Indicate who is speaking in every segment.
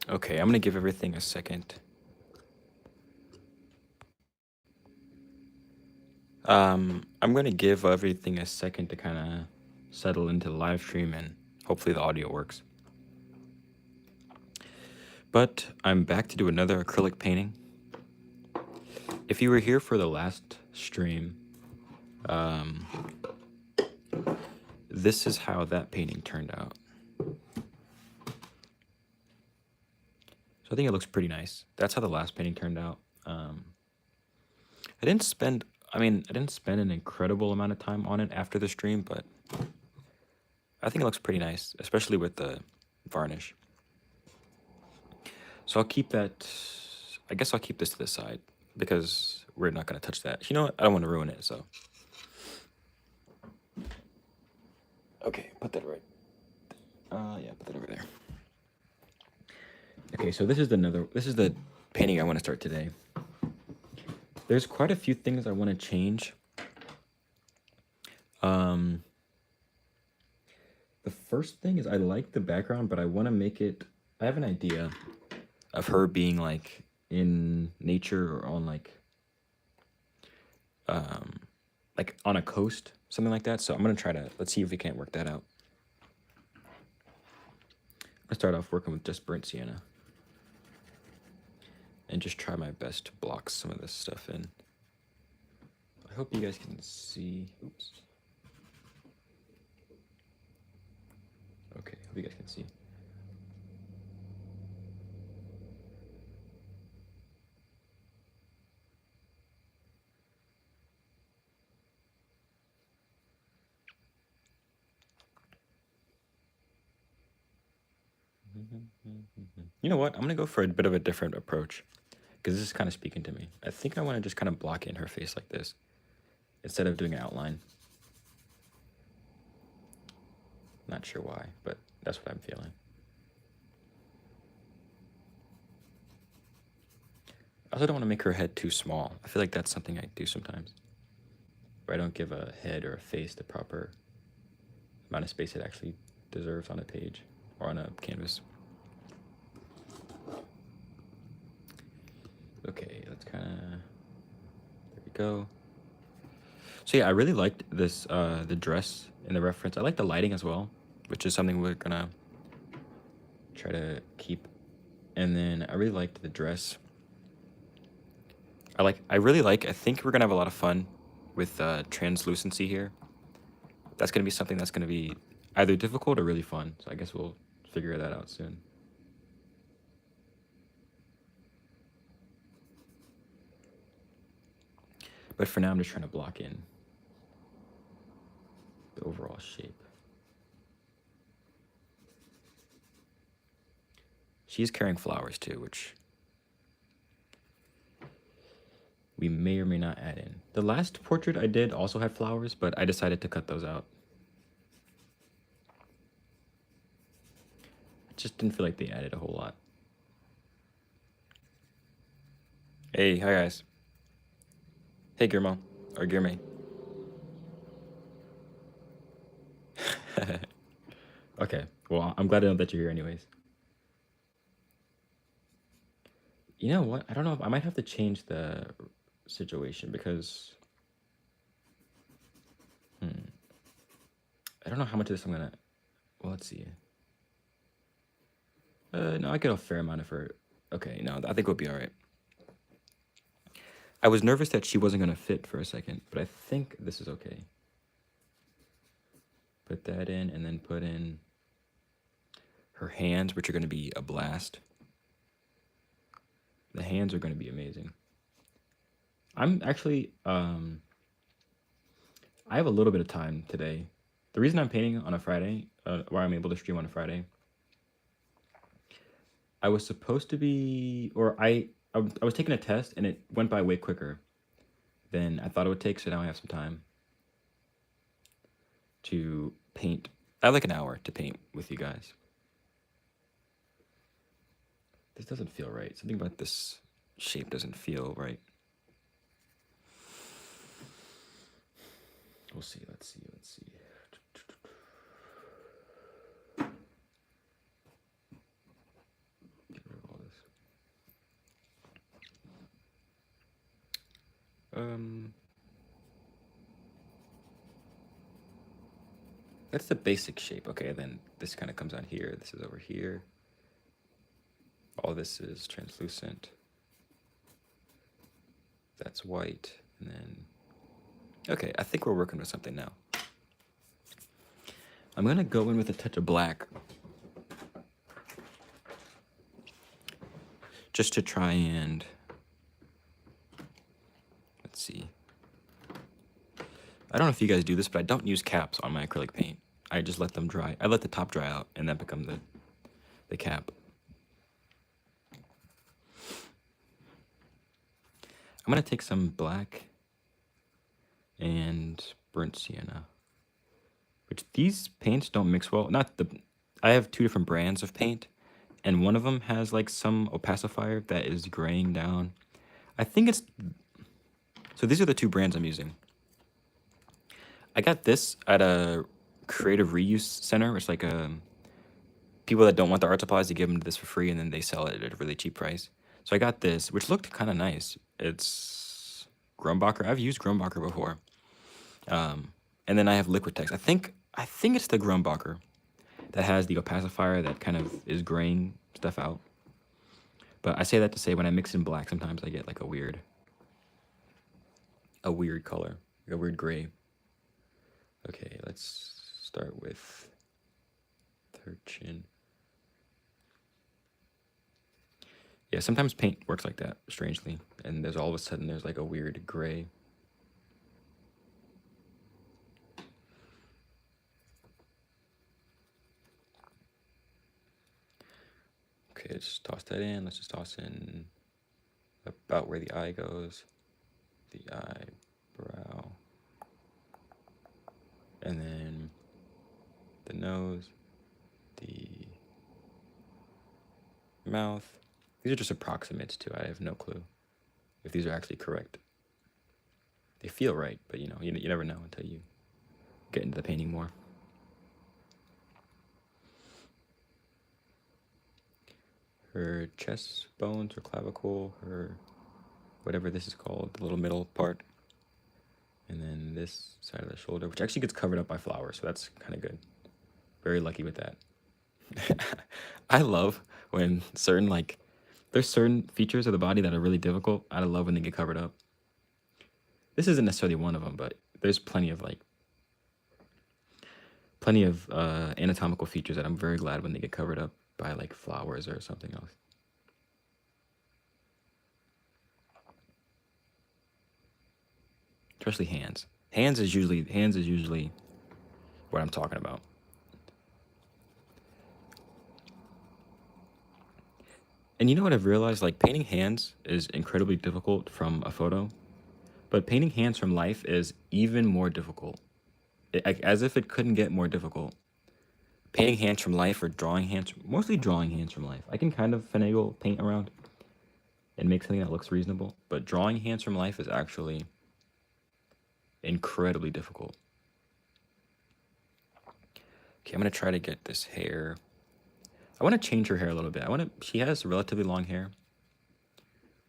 Speaker 1: Okay, I'm gonna give everything a second. I'm gonna give everything a second to kind of settle into the live stream and hopefully the audio works. But I'm back to do another acrylic painting. If you were here for the last stream, this is how that painting turned out. So I think it looks pretty nice. That's how the last painting turned out. I didn't spend, I didn't spend an incredible amount of time on it after the stream, but I think it looks pretty nice, especially with the varnish. So I'll keep that, I guess I'll keep this to the side because we're not going to touch that. You know what? I don't want to ruin it, so. Okay, put that right. Yeah, put that over there. Okay, so this is the painting I want to start today. There's quite a few things I want to change. The first thing is I like the background, but I want to make it, I have an idea of her being like in nature or on like on a coast, something like that. So I'm gonna try to, let's see if we can't work that out. I'm gonna start off working with just burnt sienna and just try my best to block some of this stuff in. I hope you guys can see. Oops. Okay, hope you guys can see. You know what? I'm gonna go for a bit of a different approach because this is kind of speaking to me. I think I want to just kind of block in her face like this instead of doing an outline. Not sure why, but that's what I'm feeling. I also don't want to make her head too small. I feel like that's something I do sometimes, where I don't give a head or a face the proper amount of space it actually deserves on a page or on a canvas. Okay, let's kind of, there we go. So yeah, I really liked this, the dress in the reference. I like the lighting as well, which is something we're gonna try to keep. And then I really liked the dress. I think we're gonna have a lot of fun with translucency here. That's gonna be something that's gonna be either difficult or really fun. So I guess we'll figure that out soon. But for now, I'm just trying to block in the overall shape. She's carrying flowers too, which we may or may not add in. The last portrait I did also had flowers, but I decided to cut those out. I just didn't feel like they added a whole lot. Hey, hi guys. Hey Guillermo, or Guillerme. Okay, well, I'm glad to know that you're here anyways. You know what? I don't know if I might have to change the situation because I don't know how much of this I'm gonna, well, let's see. No, I get a fair amount of her. Okay, no, I think we'll be all right. I was nervous that she wasn't gonna fit for a second, but I think this is okay. Put that in and then put in her hands, which are gonna be a blast. The hands are gonna be amazing. I'm actually, I have a little bit of time today. The reason I'm painting on a Friday, where I'm able to stream on a Friday, I was supposed to be, or I was taking a test and it went by way quicker than I thought it would take, so now I have some time to paint. I have like an hour to paint with you guys. This doesn't feel right. Something about this shape doesn't feel right. We'll see, let's see. Get rid of That's the basic shape. Okay, then this kind of comes out here. This is over here. All this is translucent. That's white. And then, okay, I think we're working with something now. I'm gonna go in with a touch of black, just to try and, let's see. I don't know if you guys do this, but I don't use caps on my acrylic paint. I just let them dry. I let the top dry out and then become the cap. I'm gonna take some black and burnt sienna, which these paints don't mix well. I have two different brands of paint, and one of them has like some opacifier that is graying down. I think it's, so these are the two brands I'm using. I got this at a creative reuse center. It's like people that don't want the art supplies, they give them this for free and then they sell it at a really cheap price. So I got this, which looked kind of nice. It's Grumbacher. I've used Grumbacher before. And then I have Liquitex. I think it's the Grumbacher that has the opacifier that kind of is graying stuff out. But I say that to say when I mix in black, sometimes I get like a weird color, like a weird gray. Okay, let's start with third chin. Yeah, sometimes paint works like that, strangely. And there's all of a sudden, there's like a weird gray. Okay, let's just toss that in. Let's just toss in about where the eye goes. The eyebrow. And then the nose, the mouth. These are just approximates too. I have no clue if these are actually correct. They feel right, but you know, you never know until you get into the painting more. Her chest bones or clavicle, her whatever this is called, the little middle part. And then this side of the shoulder, which actually gets covered up by flowers, so that's kind of good. Very lucky with that. I love when there's certain features of the body that are really difficult. I love when they get covered up. This isn't necessarily one of them, but there's plenty of anatomical features that I'm very glad when they get covered up by like flowers or something else. Especially hands. Hands is usually what I'm talking about. And you know what I've realized? Like, painting hands is incredibly difficult from a photo, but painting hands from life is even more difficult. As if it couldn't get more difficult. Painting hands from life or mostly drawing hands from life. I can kind of finagle paint around and make something that looks reasonable, but drawing hands from life is actually incredibly difficult. Okay, I'm gonna try to get this hair. I want to change her hair a little bit. She has relatively long hair,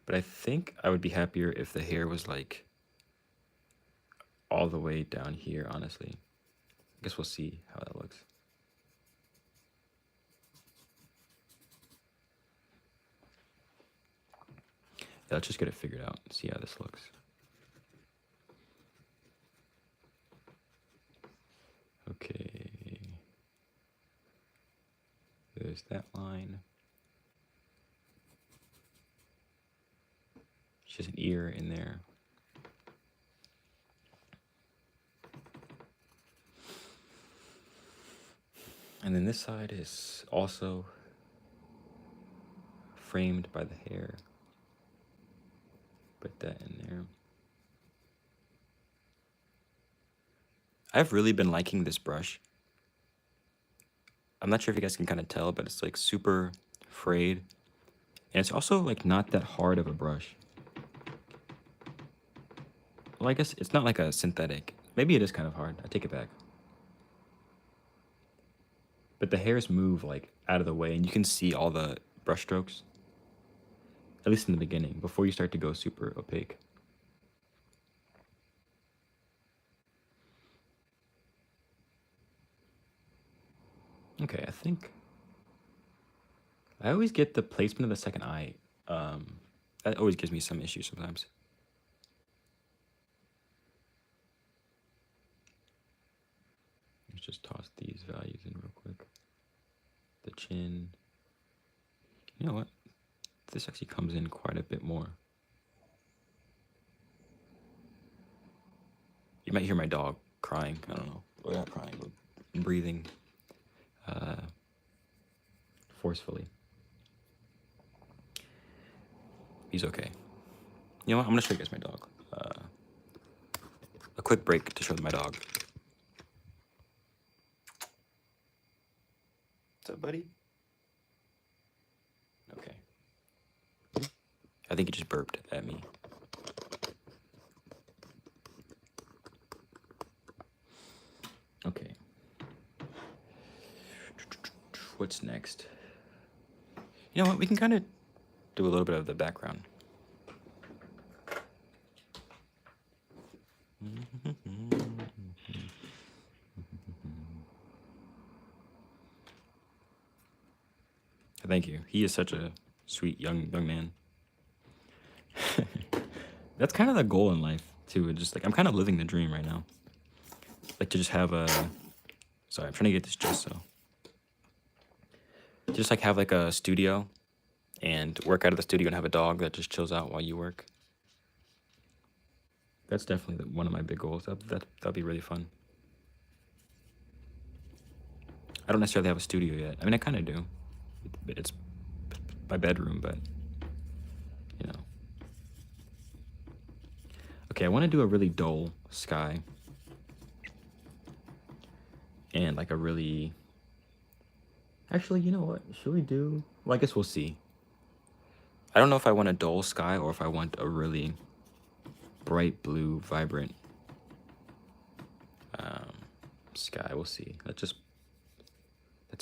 Speaker 1: but I think I would be happier if the hair was like all the way down here, honestly. I guess we'll see how that looks. Yeah, let's just get it figured out and see how this looks. Okay. There's that line. Just an ear in there. And then this side is also framed by the hair. Put that in there. I've really been liking this brush. I'm not sure if you guys can kind of tell, but it's like super frayed. And it's also like not that hard of a brush. Well, I guess it's not like a synthetic. Maybe it is kind of hard. I take it back. But the hairs move like out of the way and you can see all the brush strokes. At least in the beginning, before you start to go super opaque. Okay, I think I always get the placement of the second eye. That always gives me some issues sometimes. Let's just toss these values in real quick. The chin. You know what? This actually comes in quite a bit more. You might hear my dog crying. I don't know. Well, not crying, but breathing forcefully. He's okay. You know what? I'm gonna show you guys my dog. A quick break to show them my dog. What's up, buddy? Okay. I think he just burped at me. Okay. What's next? You know what? We can kind of do a little bit of the background. Thank you. He is such a sweet young man. That's kind of the goal in life too. Just like I'm kind of living the dream right now. Like to just have a. Sorry, I'm trying to get this just so. Just like have like a studio, and work out of the studio and have a dog that just chills out while you work. That's definitely one of my big goals. That'd be really fun. I don't necessarily have a studio yet. I mean, I kind of do. It's my bedroom, but you know. Okay, I want to do a really dull sky. And like a really... Actually, you know what? Should we do... Well, I guess we'll see. I don't know if I want a dull sky or if I want a really bright blue, vibrant sky. We'll see. That's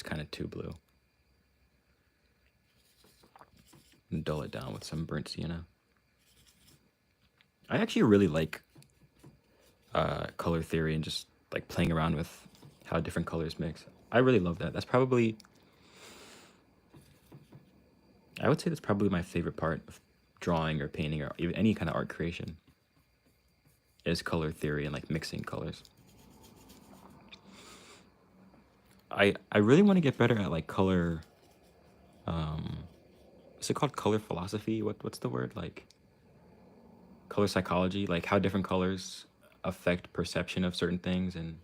Speaker 1: kind of too blue. And dull it down with some burnt sienna. I actually really like color theory and just like playing around with how different colors mix. I really love that. That's probably... I would say that's probably my favorite part of drawing or painting or even any kind of art creation is color theory and like mixing colors. I really want to get better at like color. Is it called color philosophy? What's the word? Like color psychology, like how different colors affect perception of certain things, and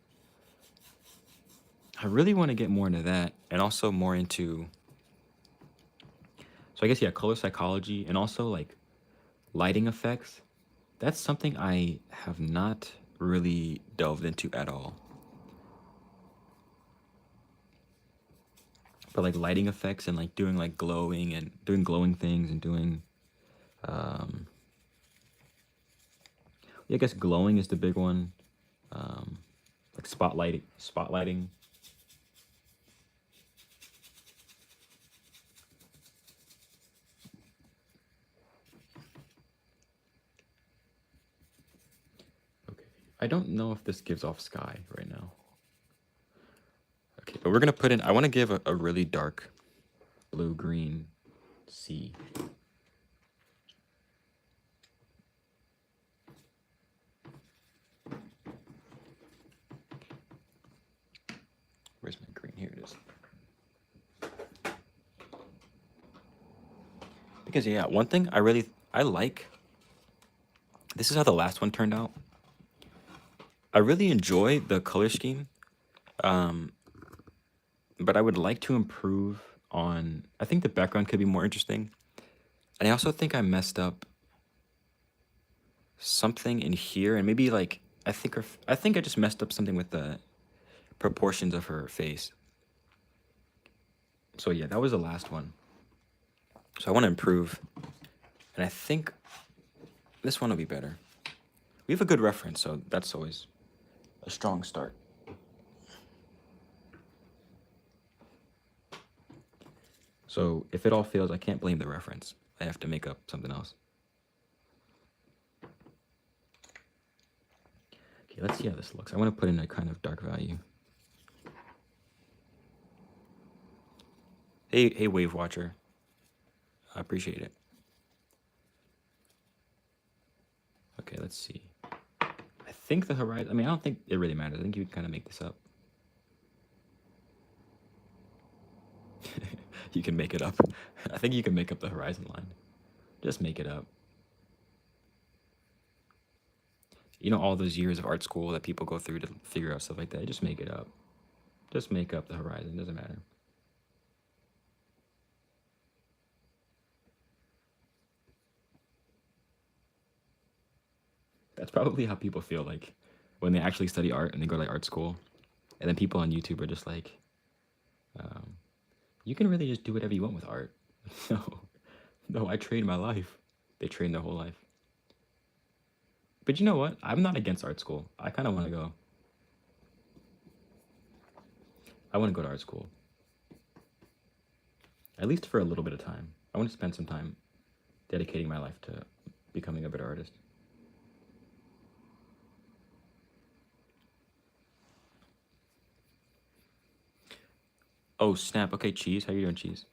Speaker 1: I really want to get more into that, and also more into. So I guess yeah, color psychology, and also like lighting effects. That's something I have not really delved into at all. But like lighting effects and like doing like glowing and doing glowing things and doing yeah, I guess glowing is the big one. Like spotlighting. Okay. I don't know if this gives off sky right now. Okay, but we're gonna put in, I wanna give a really dark blue-green sea. Where's my green? Here it is. Because yeah, one thing I like, this is how the last one turned out. I really enjoy the color scheme, but I would like to improve on, I think the background could be more interesting. And I also think I messed up something in here, and maybe like, I think I just messed up something with the proportions of her face. So yeah, that was the last one. So I want to improve, and I think this one will be better. We have a good reference, so that's always a strong start. So if it all fails, I can't blame the reference. I have to make up something else. Okay, let's see how this looks. I want to put in a kind of dark value. Hey, Wave Watcher. I appreciate it. Okay, let's see. I think the horizon, I mean, I don't think it really matters. I think you can kind of make this up. You can make it up. I think you can make up the horizon line. Just make it up. You know, all those years of art school that people go through to figure out stuff like that. Just make it up. Just make up the horizon. Doesn't matter. That's probably how people feel like when they actually study art and they go to like art school. And then people on YouTube are just like, you can really just do whatever you want with art. No, I trained my life. They train their whole life. But you know what? I'm not against art school. I kind of want to go. I want to go to art school. At least for a little bit of time. I want to spend some time dedicating my life to becoming a better artist. Oh, snap. Okay, Cheese. How you doing, Cheese?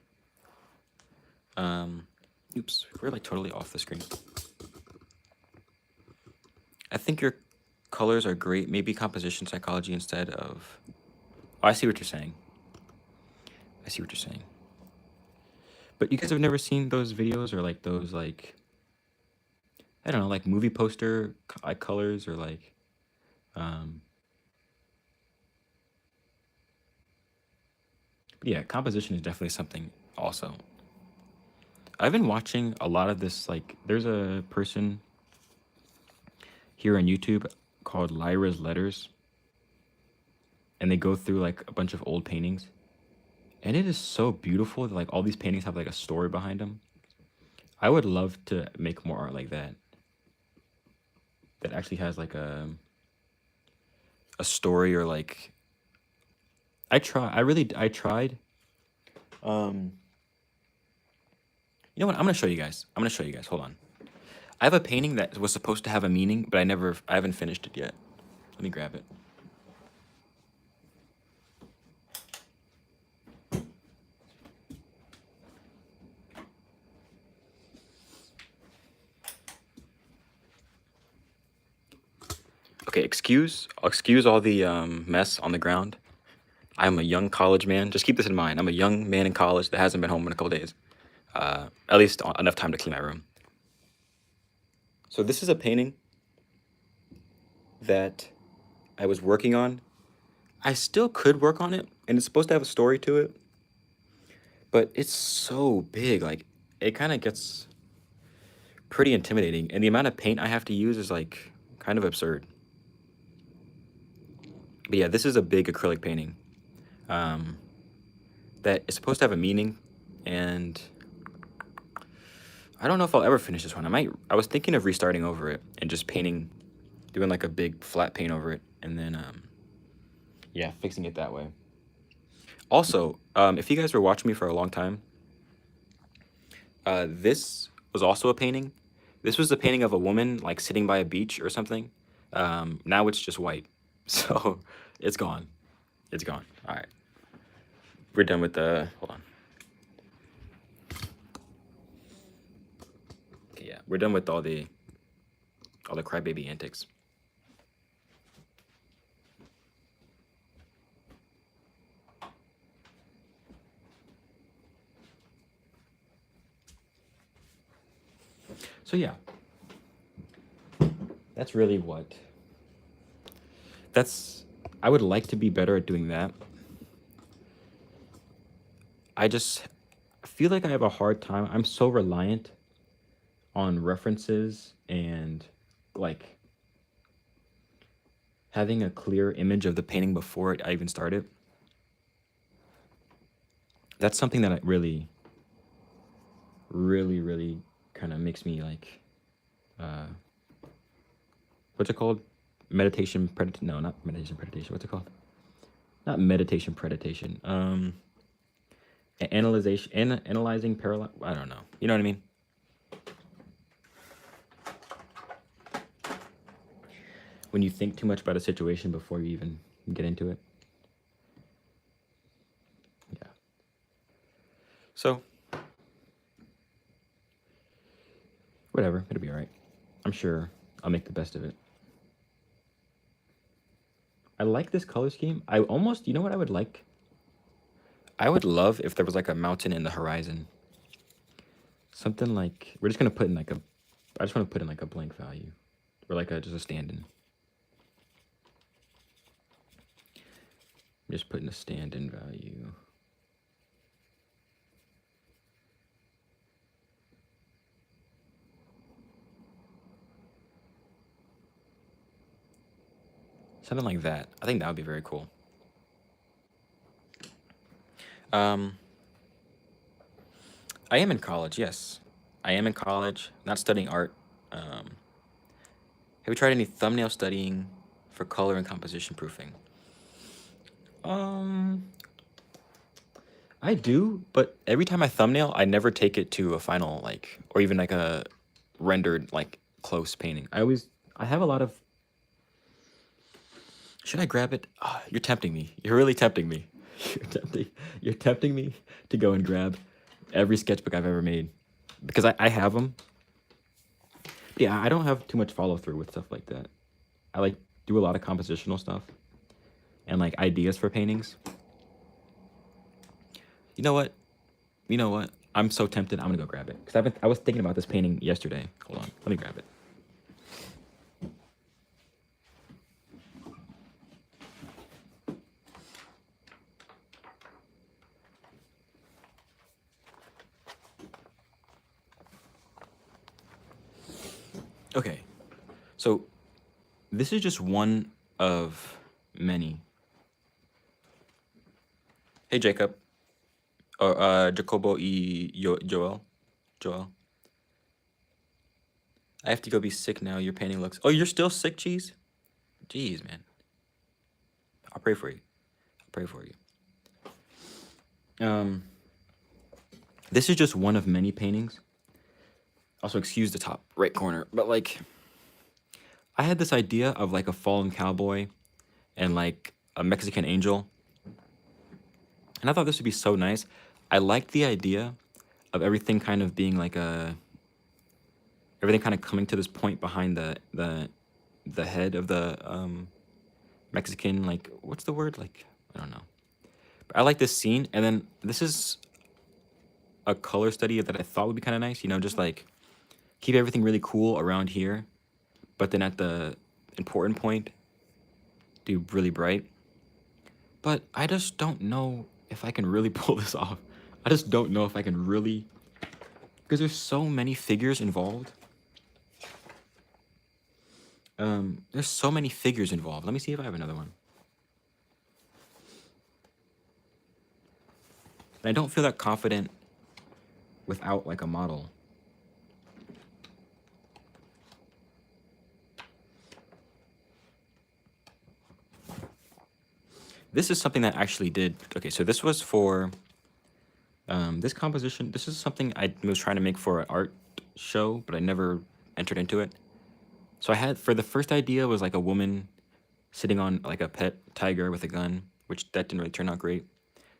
Speaker 1: Oops. We're like totally off the screen. I think your colors are great. Maybe composition psychology instead of... Oh, I see what you're saying. I see what you're saying. But you guys have never seen those videos or like those like... I don't know, like movie poster colors or like... But yeah, composition is definitely something also. I've been watching a lot of this, like, there's a person here on YouTube called Lyra's Letters, and they go through like a bunch of old paintings, and it is so beautiful that like all these paintings have like a story behind them. I would love to make more art like that, that actually has like a story or like... I tried. You know what? I'm gonna show you guys. Hold on. I have a painting that was supposed to have a meaning, but I haven't finished it yet. Let me grab it. Okay, excuse all the mess on the ground. I'm a young college man. Just keep this in mind. I'm a young man in college that hasn't been home in a couple days. At least enough time to clean my room. So this is a painting that I was working on. I still could work on it, and it's supposed to have a story to it. But it's so big, like, it kind of gets pretty intimidating. And the amount of paint I have to use is, like, kind of absurd. But yeah, this is a big acrylic painting that is supposed to have a meaning, and I don't know if I'll ever finish this one. I was thinking of restarting over it and just painting, doing like a big flat paint over it, and then, yeah, fixing it that way. Also, if you guys were watching me for a long time, this was also a painting. This was the painting of a woman like sitting by a beach or something. Now it's just white, so it's gone. It's gone. All right, we're done with the. Hold on. Okay, yeah, we're done with all the crybaby antics. So yeah, that's really what. I would like to be better at doing that. I just feel like I have a hard time. I'm so reliant on references and like having a clear image of the painting before I even started. That's something that really kind of makes me like, what's it called? No, not meditation preditation. What's it called? Not meditation preditation. Analyzing paralysis. I don't know. You know what I mean? When you think too much about a situation before you even get into it. Yeah. So, whatever, it'll be all right. I'm sure I'll make the best of it. I like this color scheme. I almost, you know what I would like? I would love if there was like a mountain in the horizon. Something like, we're just gonna put in like a, I just want to put in like a blank value. Or like a, just a stand-in. Just putting a stand-in value. Something like that. I think that would be very cool. I am in college, yes. I am in college, not studying art. Have you tried any thumbnail studying for color and composition proofing? Um, I do, but every time I thumbnail, I never take it to a final, like, or even like a rendered, like, close painting. I have a lot of. Should I grab it? Ah, you're tempting me. You're really tempting me. You're tempting me to go and grab every sketchbook I've ever made because I have them. Yeah, I don't have too much follow through with stuff like that. I like do a lot of compositional stuff and like ideas for paintings. You know what? You know what? I'm so tempted. I'm gonna go grab it because I was thinking about this painting yesterday. Hold on, let me grab it. Okay, so this is just one of many. Hey, Jacob. Or Jacobo Joel. Joel. I have to go be sick now. Your painting looks. Oh, you're still sick, Cheese? Jeez, man. I'll pray for you. I'll pray for you. This is just one of many paintings. Also, excuse the top right corner, but like, I had this idea of like a fallen cowboy and like a Mexican angel, and I thought this would be so nice. I liked the idea of everything kind of being like everything kind of coming to this point behind the head of the Mexican, like, what's the word? Like, I don't know. But I like this scene, and then this is a color study that I thought would be kind of nice. You know, just like keep everything really cool around here, but then at the important point, do really bright. But I just don't know if I can really pull this off. I just don't know if I can really, because there's so many figures involved. There's so many figures involved. Let me see if I have another one. And I don't feel that confident without like a model. This is something that I actually did. Okay, so this was for this composition. This is something I was trying to make for an art show, but I never entered into it. So I had, for the first idea was like a woman sitting on like a pet tiger with a gun, which that didn't really turn out great.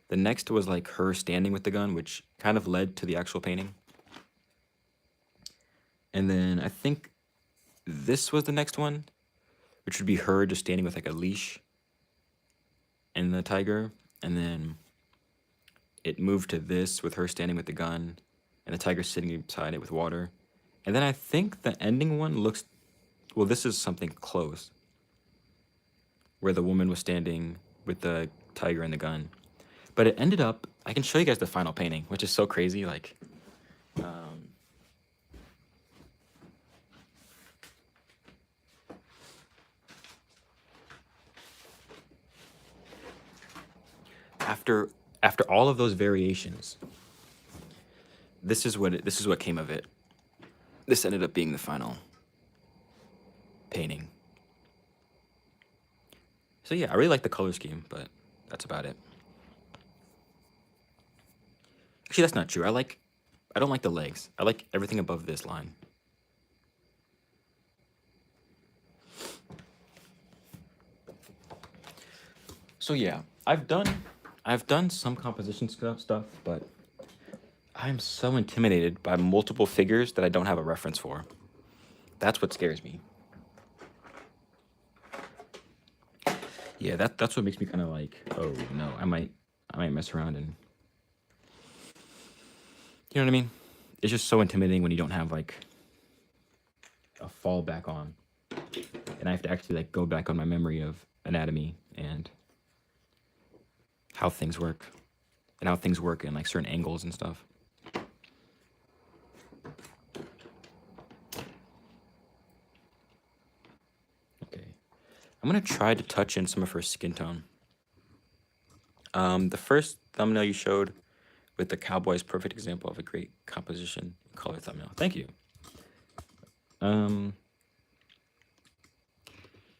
Speaker 1: The next was like her standing with the gun, which kind of led to the actual painting. And then I think this was the next one, which would be her just standing with like a leash and the tiger. And then it moved to this with her standing with the gun and the tiger sitting beside it with water. And then I think the ending one looks, well, this is something close, where the woman was standing with the tiger and the gun. But it ended up, I can show you guys the final painting, which is so crazy. Like, after all of those variations, this is what came of it. This ended up being the final painting. So yeah, I really like the color scheme, but that's about it. Actually, that's not true. I don't like the legs. I like everything above this line. So yeah, I've done some composition stuff, but I'm so intimidated by multiple figures that I don't have a reference for. That's what scares me. Yeah, that's what makes me kind of like, oh no, I might mess around and, you know what I mean? It's just so intimidating when you don't have like a fallback on, and I have to actually like go back on my memory of anatomy and how things work, and how things work in like certain angles and stuff. Okay, I'm gonna try to touch in some of her skin tone. The first thumbnail you showed with the cowboy is a perfect example of a great composition color thumbnail. Thank you.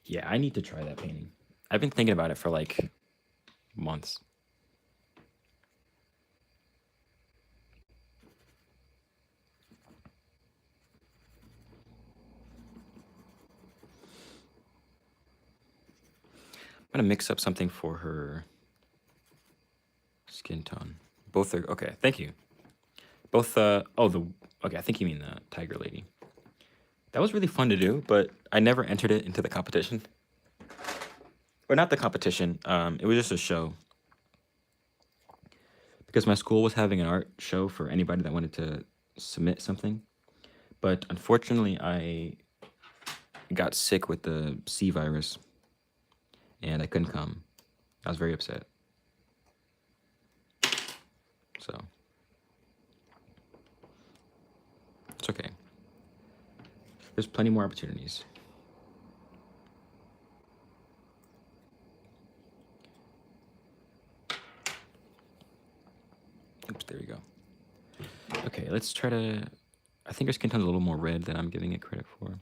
Speaker 1: Yeah, I need to try that painting. I've been thinking about it for like months. I'm gonna mix up something for her skin tone. Both are okay. Thank you. Both. Okay. I think you mean the tiger lady. That was really fun to do, but I never entered it into the competition. Or not the competition. It was just a show. Because my school was having an art show for anybody that wanted to submit something. But unfortunately, I got sick with the C virus and I couldn't come. I was very upset. So it's okay. There's plenty more opportunities. Oops, there we go. Okay, let's try to... I think our skin tone's a little more red than I'm giving it credit for.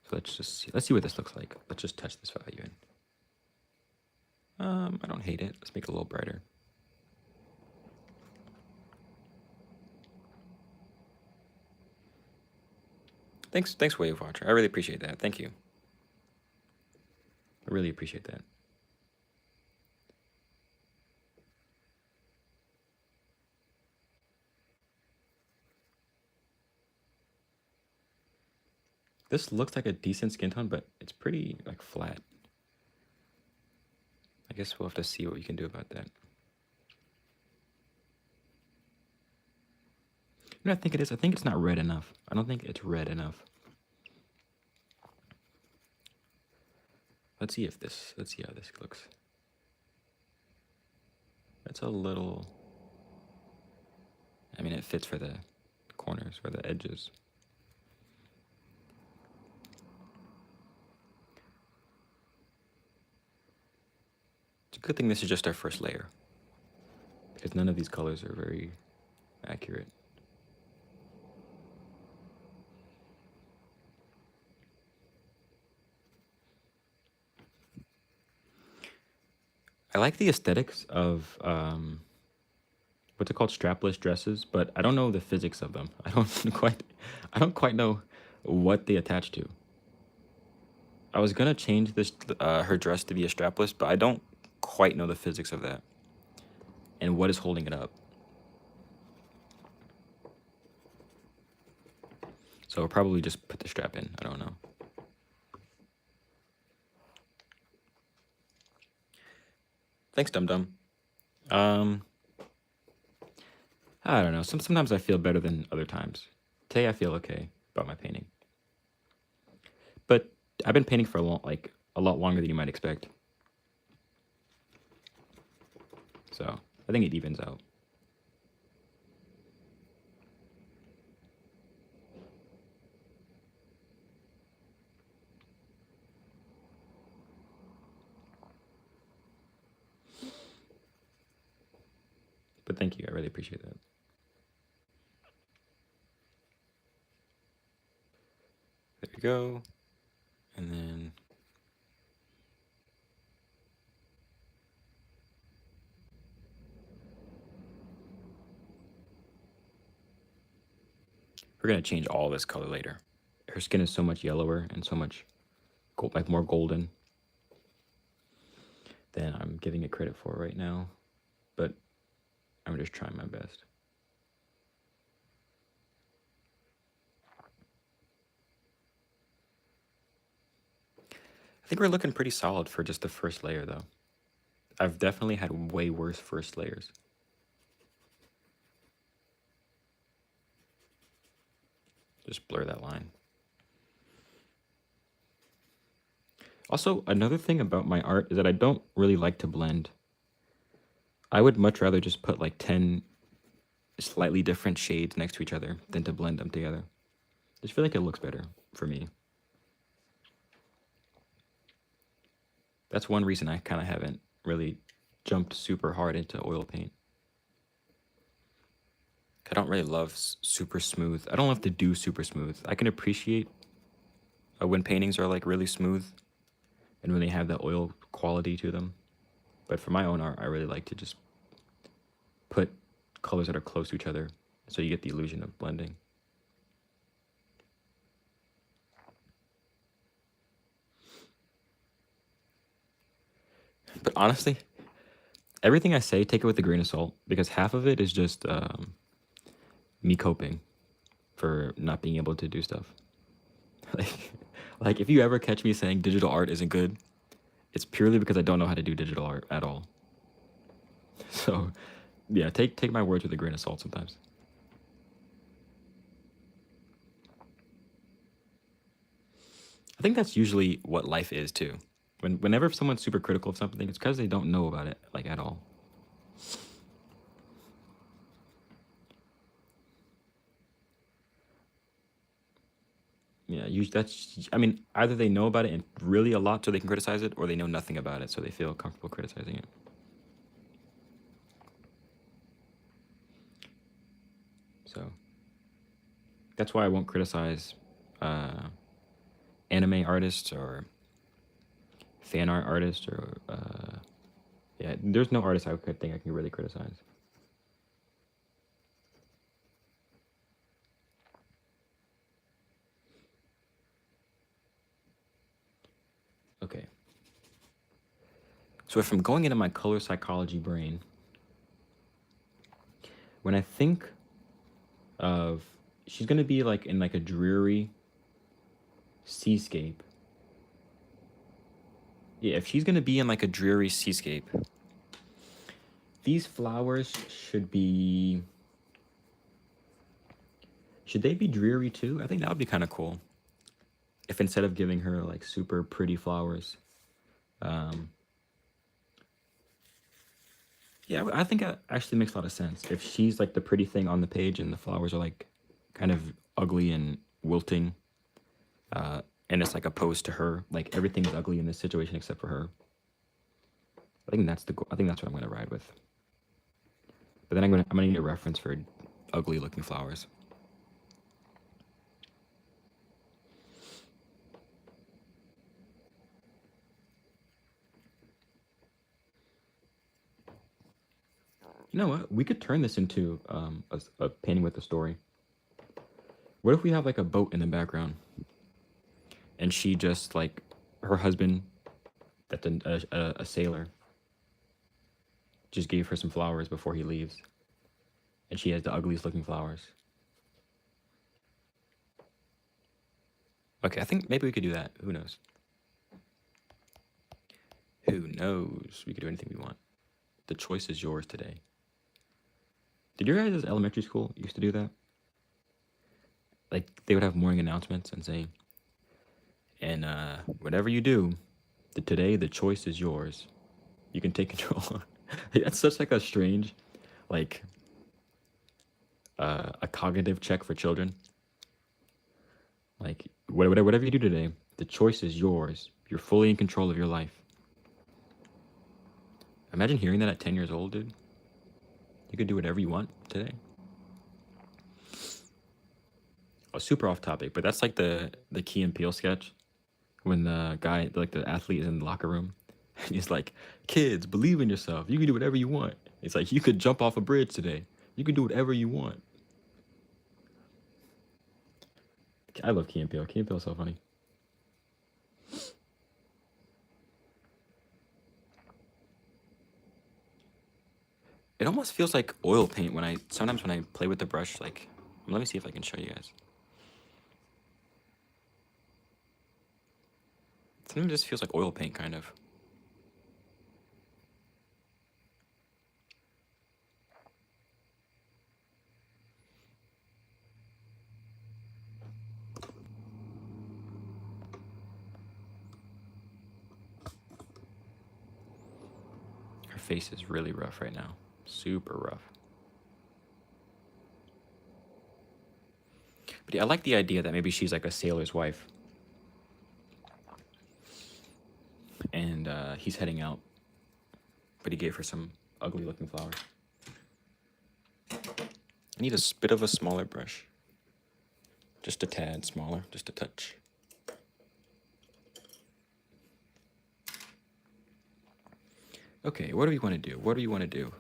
Speaker 1: So let's just see. Let's see what this looks like. Let's just touch this value in. I don't hate it. Let's make it a little brighter. Thanks, Wave Watcher. I really appreciate that. Thank you. I really appreciate that. This looks like a decent skin tone, but it's pretty like flat. I guess we'll have to see what we can do about that. You know what I think it is? I think it's not red enough. I don't think it's red enough. Let's see how this looks. That's a little... I mean, it fits for the corners or the edges. It's a good thing this is just our first layer, because none of these colors are very accurate. I like the aesthetics of what's it called, strapless dresses, but I don't know the physics of them. I don't quite know what they attach to. I was gonna change this her dress to be a strapless, but I don't quite know the physics of that and what is holding it up. So I'll probably just put the strap in. I don't know. Thanks, Dum Dum. I don't know. Sometimes I feel better than other times. Today I feel okay about my painting. But I've been painting for a lot longer than you might expect. So I think it evens out. But thank you. I really appreciate that. There we go. And then we're gonna change all this color later. Her skin is so much yellower and so much more golden than I'm giving it credit for right now. But I'm just trying my best. I think we're looking pretty solid for just the first layer, though. I've definitely had way worse first layers. Just blur that line. Also, another thing about my art is that I don't really like to blend. I would much rather just put like 10 slightly different shades next to each other than to blend them together. I just feel like it looks better for me. That's one reason I kind of haven't really jumped super hard into oil paint. I don't really love super smooth. I don't have to do super smooth. I can appreciate when paintings are like really smooth and when they have that oil quality to them. But for my own art, I really like to just put colors that are close to each other so you get the illusion of blending. But honestly, everything I say, take it with a grain of salt, because half of it is just me coping for not being able to do stuff. like if you ever catch me saying digital art isn't good, it's purely because I don't know how to do digital art at all. So, yeah, take my words with a grain of salt sometimes. I think that's usually what life is too. Whenever someone's super critical of something, it's because they don't know about it like at all. Yeah, that's. I mean, either they know about it and really a lot so they can criticize it, or they know nothing about it so they feel comfortable criticizing it. So that's why I won't criticize anime artists or fan art artists or yeah. There's no artist I could think I can really criticize. Okay. So if I'm going into my color psychology brain, when I think of she's gonna be like in like a dreary seascape. Yeah, if she's gonna be in like a dreary seascape, these flowers should be. Should they be dreary too? I think that would be kind of cool. If instead of giving her like super pretty flowers, yeah, I think that actually makes a lot of sense. If she's like the pretty thing on the page and the flowers are like kind of ugly and wilting, and it's like opposed to her, like everything is ugly in this situation except for her. I think that's I think that's what I'm gonna ride with. But then I'm gonna need a reference for ugly looking flowers. You know what? We could turn this into a painting with a story. What if we have like a boat in the background, and she just like her husband, that's a sailor, just gave her some flowers before he leaves, and she has the ugliest looking flowers. Okay, I think maybe we could do that. Who knows? Who knows? We could do anything we want. The choice is yours today. Did your guys' elementary school used to do that? Like they would have morning announcements and say, and whatever you do, today the choice is yours. You can take control. That's such like a strange, like a cognitive check for children. Like whatever you do today, the choice is yours. You're fully in control of your life. Imagine hearing that at 10 years old, dude. You could do whatever you want today. Oh, super off topic, but that's like the Key and Peele sketch when the guy, like the athlete, is in the locker room, and he's like, "Kids, believe in yourself. You can do whatever you want." It's like you could jump off a bridge today. You can do whatever you want. I love Key and Peele. Key and Peele is so funny. It almost feels like oil paint when sometimes when I play with the brush. Like, let me see if I can show you guys. Sometimes it just feels like oil paint, kind of. Her face is really rough right now. Super rough. But yeah, I like the idea that maybe she's like a sailor's wife. And he's heading out. But he gave her some ugly looking flowers. I need a bit of a smaller brush. Just a tad smaller, just a touch. Okay, what do we want to do? What do you want to do?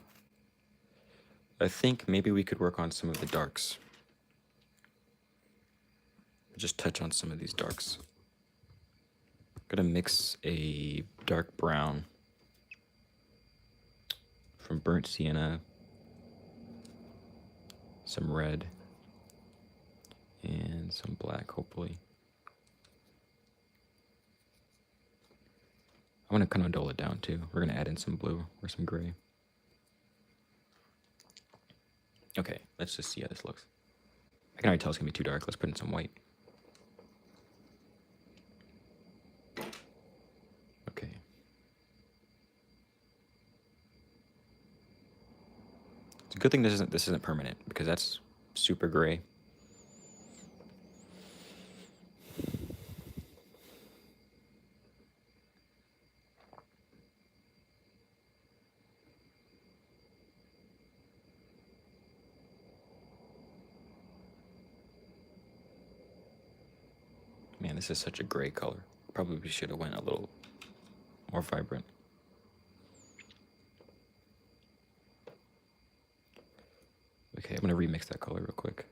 Speaker 1: I think maybe we could work on some of the darks. Just touch on some of these darks. I'm gonna mix a dark brown from burnt sienna, some red, and some black, hopefully. I want to kind of dull it down too. We're gonna add in some blue or some gray. Okay, let's just see how this looks. I can already tell it's gonna be too dark. Let's put in some white. Okay. It's a good thing this isn't permanent, because that's super gray. Man, this is such a gray color. Probably should have went a little more vibrant. Okay, I'm gonna remix that color real quick.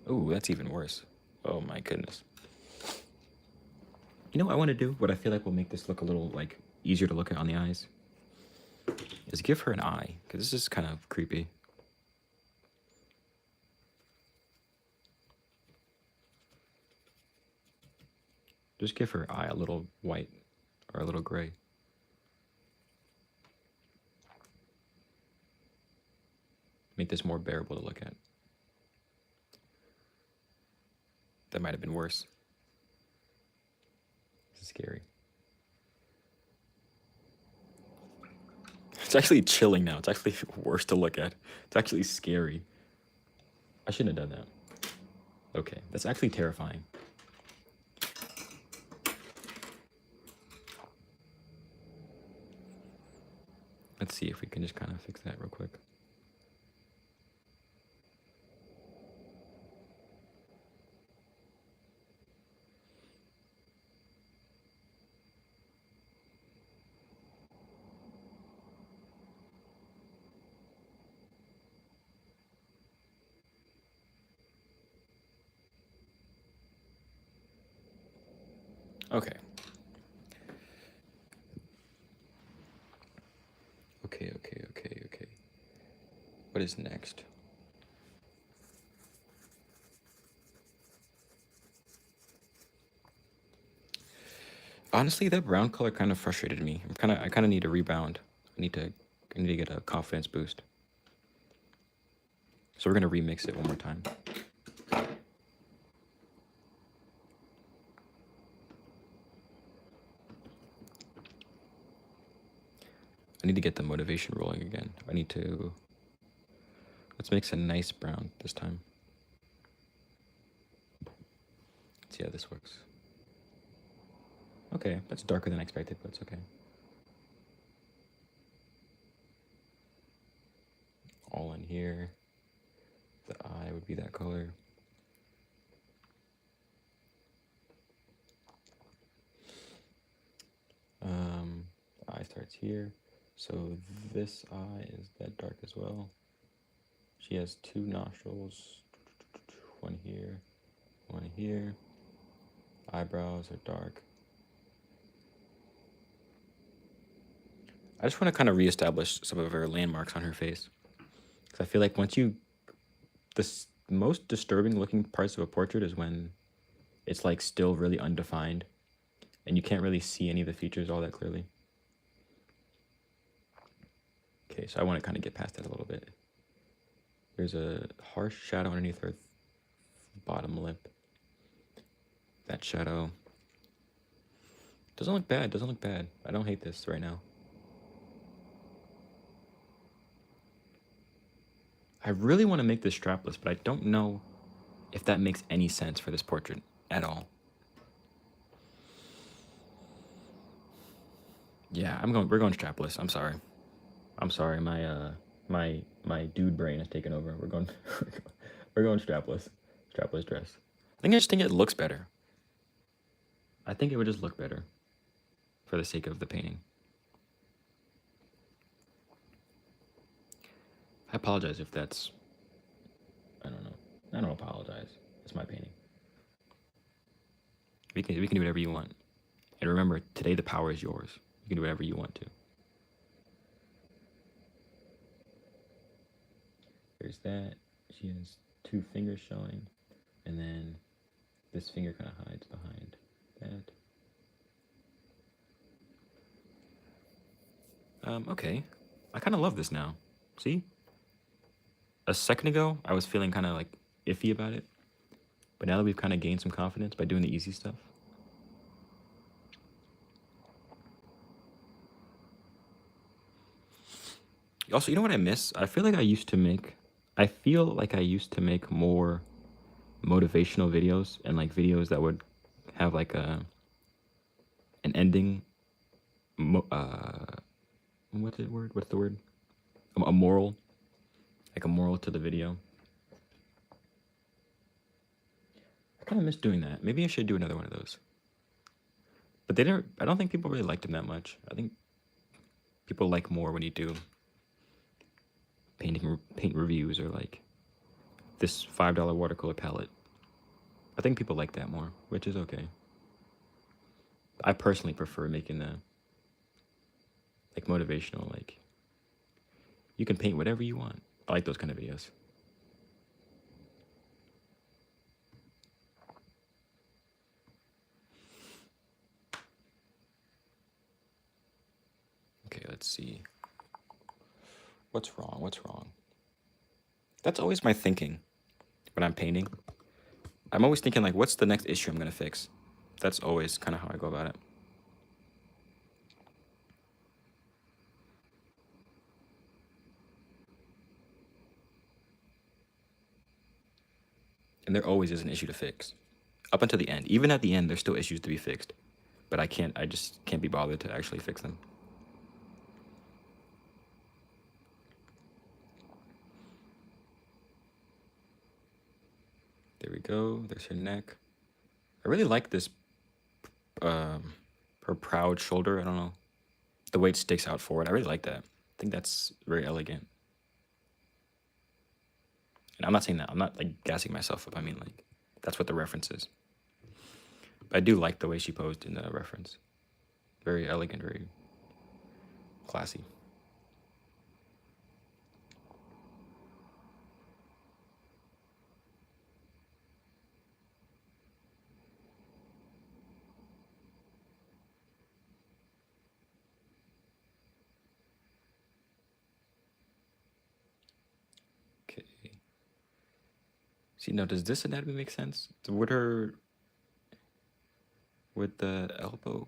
Speaker 1: Oh, that's even worse. Oh my goodness. You know what I want to do? What I feel like will make this look a little like easier to look at on the eyes is give her an eye, because this is kind of creepy. Just give her eye a little white or a little gray. Make this more bearable to look at. That might have been worse. This is scary. It's actually chilling now. It's actually worse to look at. It's actually scary. I shouldn't have done that. Okay, that's actually terrifying. Let's see if we can just kind of fix that real quick. Okay. Okay. What is next? Honestly, that brown color kind of frustrated me. I kind of need a rebound. I need to get a confidence boost. So we're gonna remix it one more time. I need to get the motivation rolling again. Let's mix a nice brown this time. Let's see how this works. Okay, that's darker than I expected, but it's okay. All in here. The eye would be that color. The eye starts here. So this eye is that dark as well. She has two nostrils, one here, one here. Eyebrows are dark. I just want to kind of reestablish some of her landmarks on her face. Because I feel like once you, the most disturbing looking parts of a portrait is when it's like still really undefined and you can't really see any of the features all that clearly. Okay, so I want to kind of get past that a little bit. There's a harsh shadow underneath her bottom lip. That shadow doesn't look bad, doesn't look bad. I don't hate this right now. I really want to make this strapless, but I don't know if that makes any sense for this portrait at all. Yeah, we're going strapless. I'm sorry. I'm sorry, my dude brain has taken over. We're going we're going strapless. Strapless dress. I just think it looks better. I think it would just look better for the sake of the painting. I apologize if that's, I don't know. I don't apologize. It's my painting. We can do whatever you want. And remember, today the power is yours. You can do whatever you want to. There's that. She has 2 fingers showing. And then this finger kind of hides behind that. Okay. I kind of love this now. See? A second ago, I was feeling kind of like iffy about it. But now that we've kind of gained some confidence by doing the easy stuff. Also, you know what I miss? I feel like I used to make more motivational videos and like videos that would have like an ending. What's the word? A moral, like a moral to the video. I kind of miss doing that. Maybe I should do another one of those. But I don't think people really liked them that much. I think people like more when you do paint reviews or like this $5 watercolor palette. I think people like that more, which is okay. I personally prefer making the like motivational, like you can paint whatever you want. I like those kind of videos. Okay, let's see. What's wrong? That's always my thinking when I'm painting. I'm always thinking like, what's the next issue I'm gonna fix? That's always kind of how I go about it. And there always is an issue to fix. Up until the end. Even at the end, there's still issues to be fixed. But I just can't be bothered to actually fix them. There we go. There's her neck. I really like this, her proud shoulder. I don't know. The way it sticks out forward. I really like that. I think that's very elegant. And I'm not saying that. I'm not like gassing myself up. I mean, like, that's what the reference is. But I do like the way she posed in the reference. Very elegant, very classy. Okay. See, now, does this anatomy make sense? Would the elbow,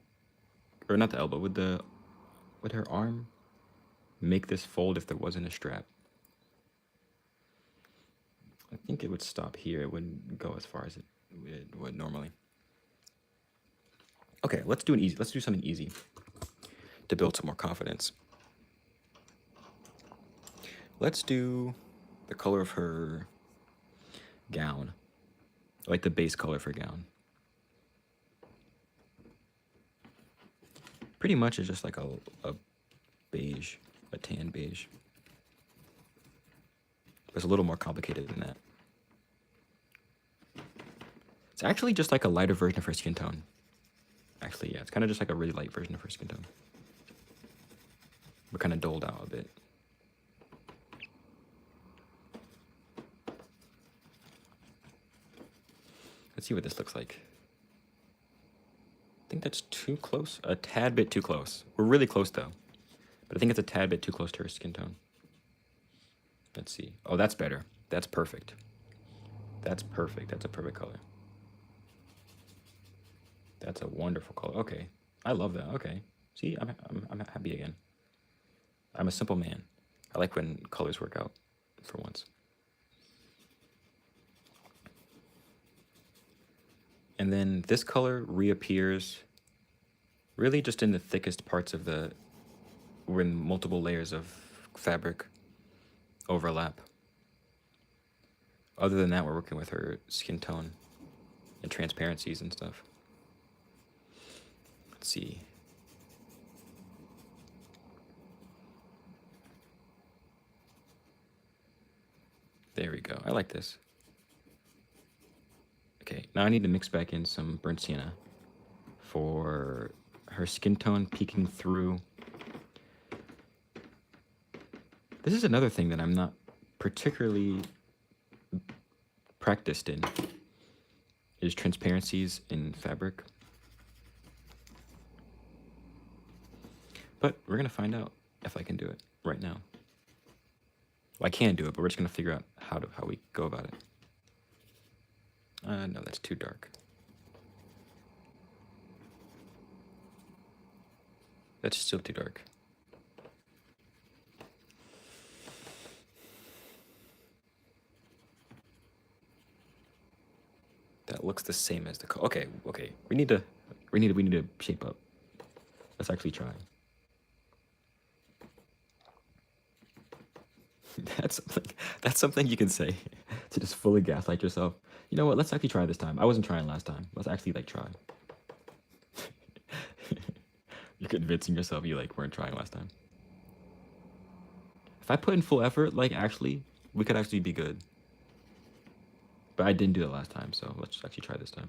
Speaker 1: or not the elbow, would her arm make this fold if there wasn't a strap? I think it would stop here. It wouldn't go as far as it would normally. Okay, let's do something easy to build some more confidence. Let's do the color of her gown, like the base color of her gown. Pretty much it's just like a beige, a tan beige. It's a little more complicated than that. It's actually just like a lighter version of her skin tone. Actually, yeah, it's kind of just like a really light version of her skin tone. But kind of doled out a bit. Let's see what this looks like. I think that's too close. A tad bit too close. We're really close though. But I think it's a tad bit too close to her skin tone. Let's see. Oh, that's better. That's perfect. That's perfect. That's a perfect color. That's a wonderful color. Okay. I love that. Okay. See, I'm happy again. I'm a simple man. I like when colors work out for once. And then this color reappears really just in the thickest parts of the, when multiple layers of fabric overlap. Other than that, we're working with her skin tone and transparencies and stuff. Let's see. There we go. I like this. Okay, now I need to mix back in some burnt sienna for her skin tone peeking through. This is another thing that I'm not particularly practiced in, is transparencies in fabric. But we're gonna find out if I can do it right now. Well, I can do it, but we're just gonna figure out how we go about it. No, that's too dark. That's still too dark. That looks the same as the color. Okay, okay. We need to shape up. Let's actually try. That's something you can say to just fully gaslight yourself. You know what? Let's actually try this time. I wasn't trying last time. Let's actually try. You're convincing yourself you weren't trying last time. If I put in full effort, actually, we could actually be good. But I didn't do it last time, so let's actually try this time.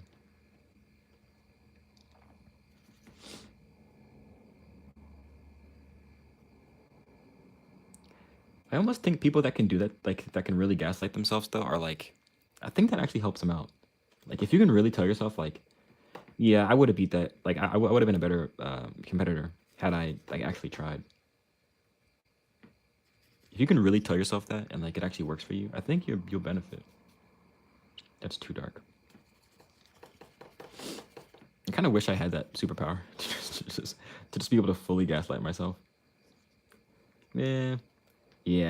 Speaker 1: I almost think people that can do that, that can really gaslight themselves, though, are I think that actually helps them out. If you can really tell yourself, yeah, I would have beat that. I would have been a better competitor had I actually tried. If you can really tell yourself that and it actually works for you, I think you'll benefit. That's too dark. I kind of wish I had that superpower to just be able to fully gaslight myself. Yeah,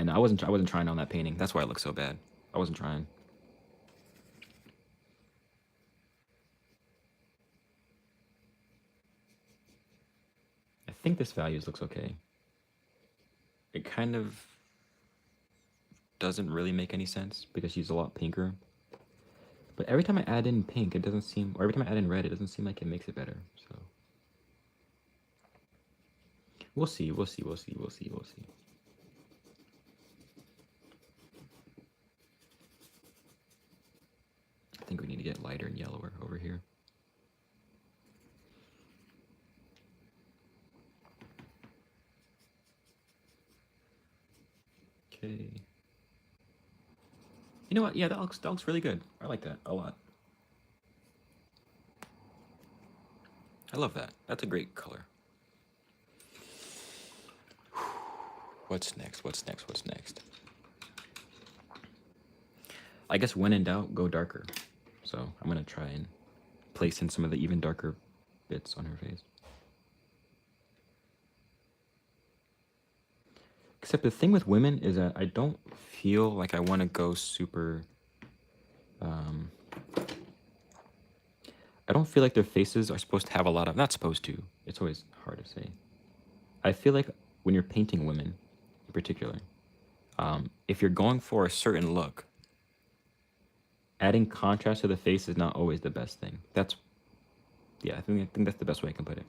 Speaker 1: no, I wasn't trying on that painting. That's why it looks so bad. I wasn't trying. I think this values looks okay. It kind of doesn't really make any sense because she's a lot pinker. But every time I add in pink, it doesn't seem, or every time I add in red, it doesn't seem like it makes it better. So we'll see. I think we need to get lighter and yellower over here. Okay. You know what? Yeah, that looks really good. I like that a lot. I love that. That's a great color. What's next? I guess when in doubt, go darker. So I'm gonna try and place in some of the even darker bits on her face. Except the thing with women is that I don't feel like I want to go super... I don't feel like their faces are supposed to have a lot of... Not supposed to. It's always hard to say. I feel like when you're painting women, in particular, if you're going for a certain look, adding contrast to the face is not always the best thing. That's... Yeah, I think that's the best way I can put it.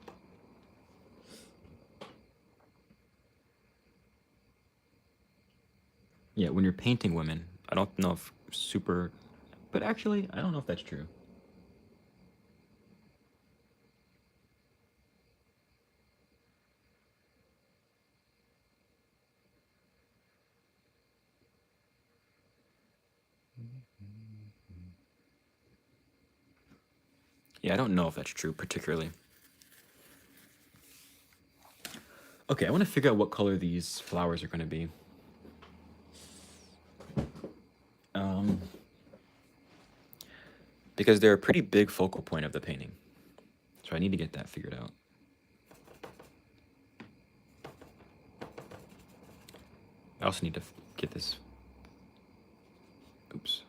Speaker 1: Yeah, when you're painting women, I don't know if super... But actually, I don't know if that's true. Yeah, I don't know if that's true particularly. Okay, I want to figure out what color these flowers are going to be. Because they're a pretty big focal point of the painting. So I need to get that figured out. I also need to get this. Oops.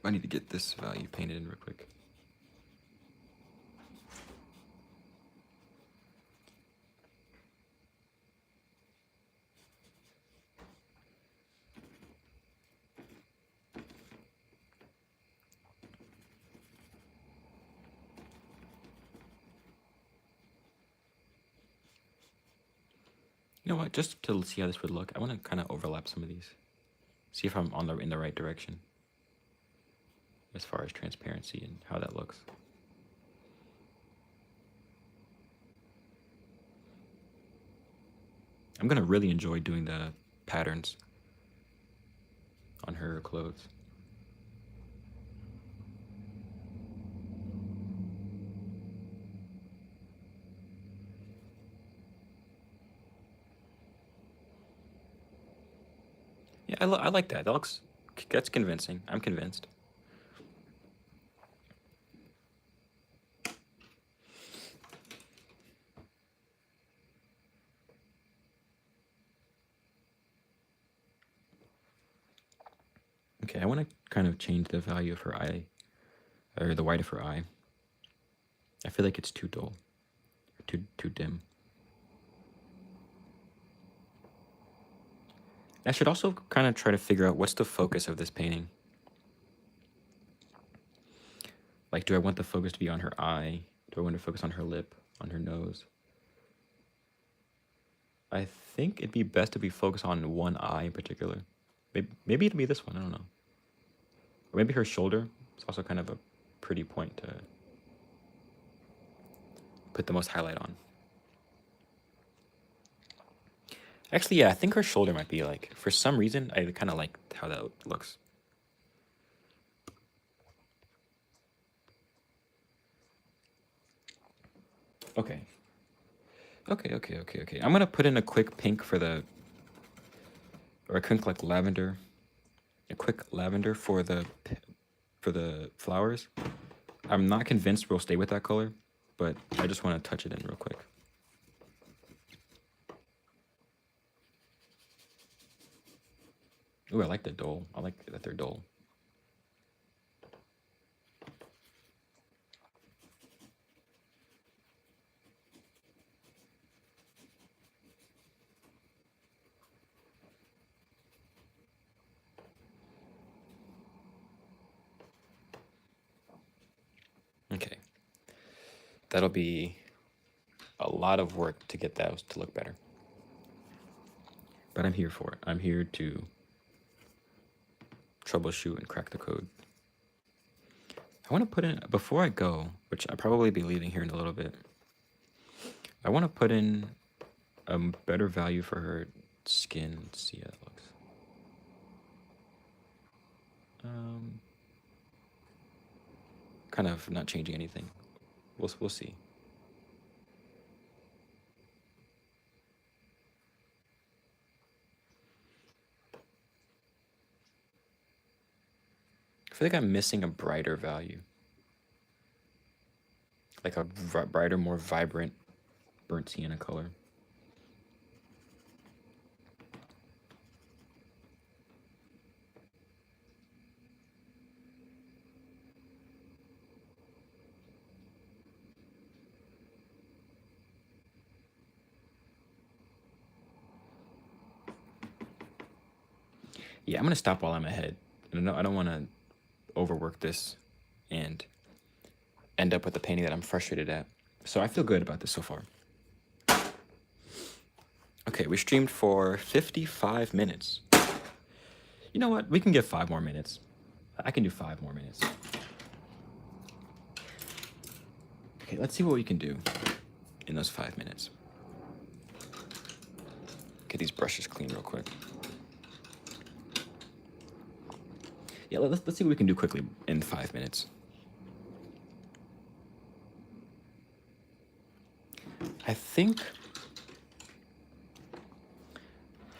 Speaker 1: I need to get this value painted in real quick. You know what? Just to see how this would look, I want to kind of overlap some of these. See if I'm in the right direction as far as transparency and how that looks. I'm gonna really enjoy doing the patterns on her clothes. Yeah, I like that. That's convincing. I'm convinced. Okay, I want to kind of change the value of her eye, or the white of her eye. I feel like it's too dull, too dim. I should also kind of try to figure out what's the focus of this painting. Like, do I want the focus to be on her eye? Do I want to focus on her lip, on her nose? I think it'd be best to be focused on one eye in particular. Maybe it'd be this one, I don't know. Or maybe her shoulder. It's also kind of a pretty point to put the most highlight on. Actually, yeah, I think her shoulder might be like, for some reason, I kind of like how that looks. Okay. Okay. I'm gonna put in a quick pink for the, or a quick like lavender. A quick lavender for the flowers. I'm not convinced we'll stay with that color, but I just want to touch it in real quick. Ooh, I like the dull. I like that they're dull. Okay. That'll be a lot of work to get those to look better. But I'm here for it. I'm here to troubleshoot and crack the code. I want to put in, before I go, which I'll probably be leaving here in a little bit, I want to put in a better value for her skin. Let's see how it looks. Kind of not changing anything. We'll see. I feel like I'm missing a brighter value. Like a brighter, more vibrant burnt sienna color. Yeah, I'm gonna stop while I'm ahead. I don't want to overwork this and end up with a painting that I'm frustrated at. So I feel good about this so far. Okay, we streamed for 55 minutes. You know what? We can get 5 more minutes. I can do 5 more minutes. Okay, let's see what we can do in those 5 minutes. Get these brushes clean real quick. Yeah, let's see what we can do quickly in 5 minutes. I think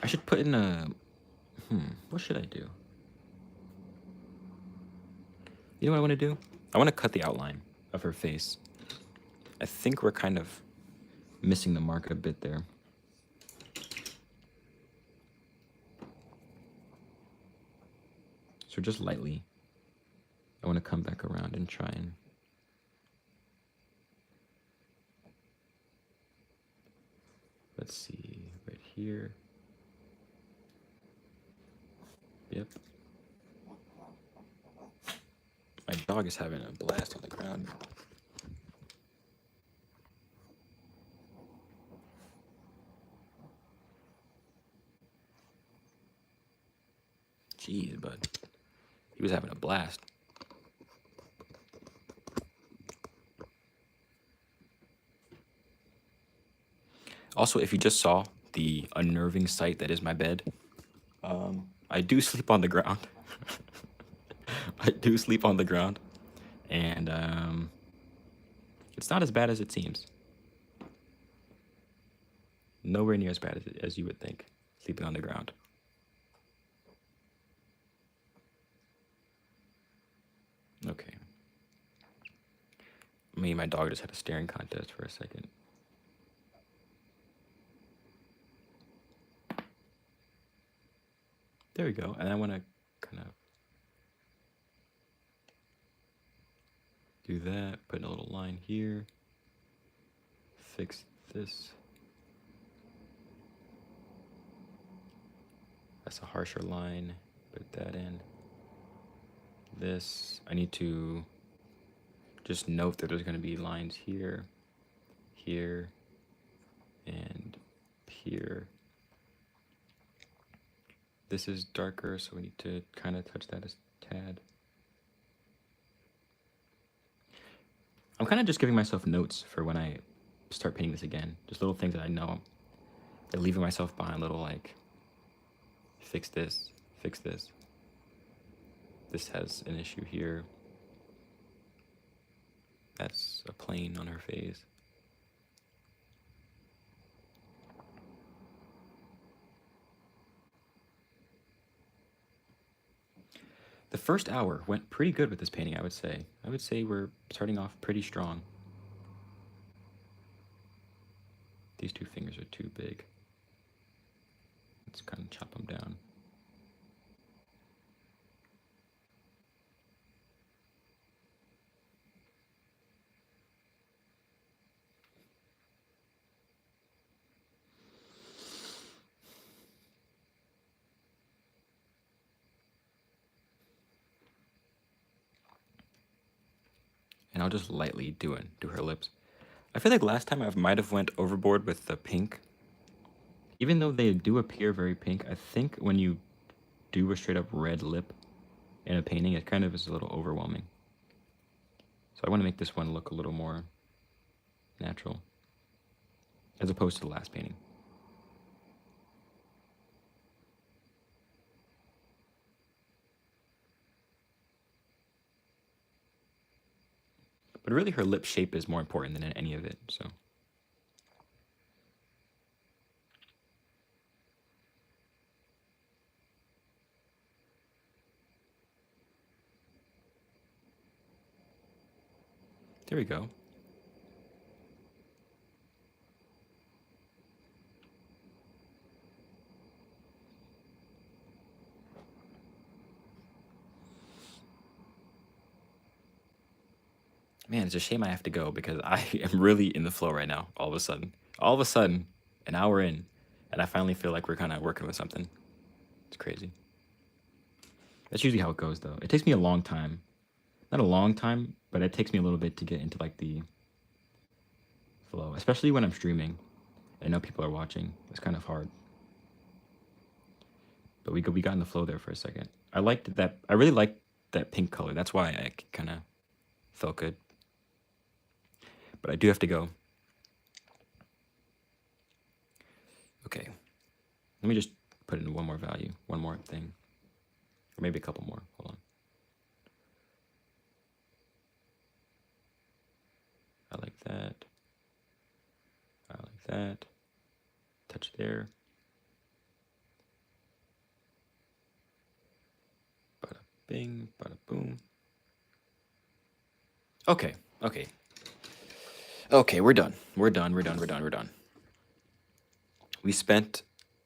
Speaker 1: I should put in a, what should I do? You know what I want to do? I want to cut the outline of her face. I think we're kind of missing the mark a bit there. So just lightly, I want to come back around and try and let's see, right here. Yep. My dog is having a blast on the ground. Jeez, bud. He was having a blast. Also, if you just saw the unnerving sight that is my bed, I do sleep on the ground. I do sleep on the ground. And it's not as bad as it seems. Nowhere near as bad as you would think, sleeping on the ground. Okay. Me and my dog just had a staring contest for a second. There we go. And I want to kind of do that, put in a little line here, fix this. That's a harsher line, put that in. This, I need to just note that there's going to be lines here, here, and here. This is darker, so we need to kind of touch that a tad. I'm kind of just giving myself notes for when I start painting this again. Just little things that I know. And leaving myself behind, little like, fix this, fix this. This has an issue here. That's a plane on her face. The first hour went pretty good with this painting, I would say. I would say we're starting off pretty strong. These two fingers are too big. Let's kind of chop them down. And I'll just lightly do her lips. I feel like last time I might have went overboard with the pink. Even though they do appear very pink, I think when you do a straight up red lip in a painting, it kind of is a little overwhelming. So I want to make this one look a little more natural, as opposed to the last painting. But really her lip shape is more important than any of it, so. There we go. Man, it's a shame I have to go because I am really in the flow right now, all of a sudden. All of a sudden, an hour in, and I finally feel like we're kind of working with something. It's crazy. That's usually how it goes, though. It takes me a long time. Not a long time, but it takes me a little bit to get into, like, the flow. Especially when I'm streaming. I know people are watching. It's kind of hard. But we got in the flow there for a second. I liked that. I really liked that pink color. That's why I kind of felt good. But I do have to go. Okay. Let me just put in one more value, one more thing. Or maybe a couple more. Hold on. I like that. I that. Touch there. Bada bing, bada boom. Okay, okay. Okay, we're done. We're done. We spent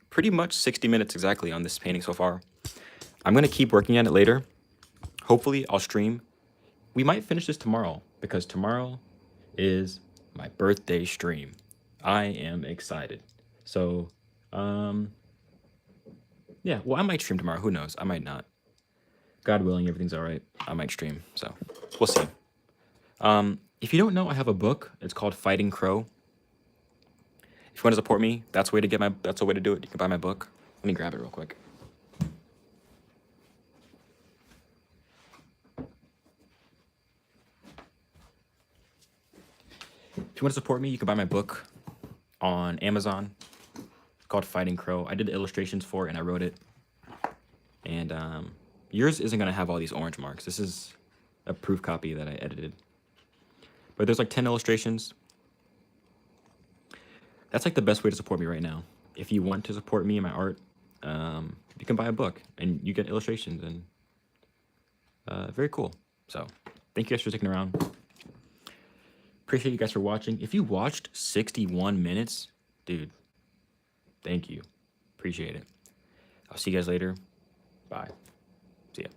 Speaker 1: pretty much 60 minutes exactly on this painting so far. I'm gonna keep working on it later. Hopefully I'll stream. We might finish this tomorrow because tomorrow is my birthday stream. I am excited. So, yeah, well, I might stream tomorrow. Who knows? I might not. God willing, everything's all right. I might stream. So, we'll see. If you don't know, I have a book. It's called Fighting Crow. If you want to support me, that's a way to do it. You can buy my book. Let me grab it real quick. If you want to support me, you can buy my book on Amazon. It's called Fighting Crow. I did the illustrations for it and I wrote it. And yours isn't going to have all these orange marks. This is a proof copy that I edited. But there's like 10 illustrations. That's like the best way to support me right now. If you want to support me and my art, you can buy a book and you get illustrations and very cool. So thank you guys for sticking around. Appreciate you guys for watching. If you watched 61 minutes, dude, thank you. Appreciate it. I'll see you guys later. Bye. See ya.